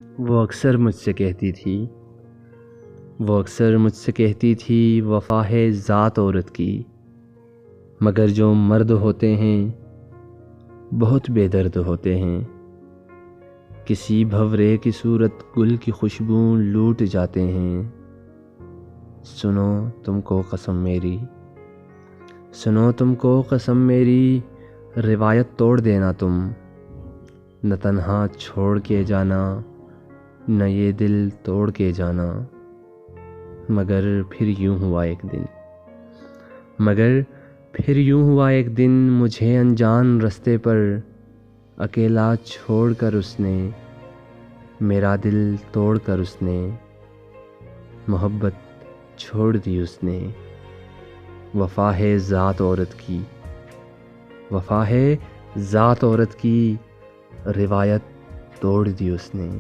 وہ اکثر مجھ سے کہتی تھی وفا ہے ذات عورت کی، مگر جو مرد ہوتے ہیں بہت بے درد ہوتے ہیں، کسی بھورے کی صورت گل کی خوشبو لوٹ جاتے ہیں۔ سنو تم کو قسم میری، روایت توڑ دینا تم، نہ تنہا چھوڑ کے جانا نہ یہ دل توڑ کے جانا۔ مگر پھر یوں ہوا ایک دن مجھے انجان رستے پر، اکیلا چھوڑ کر اس نے میرا دل توڑ کر اس نے محبت چھوڑ دی اس نے۔ وفا ہے ذات عورت کی، روایت توڑ دی اس نے۔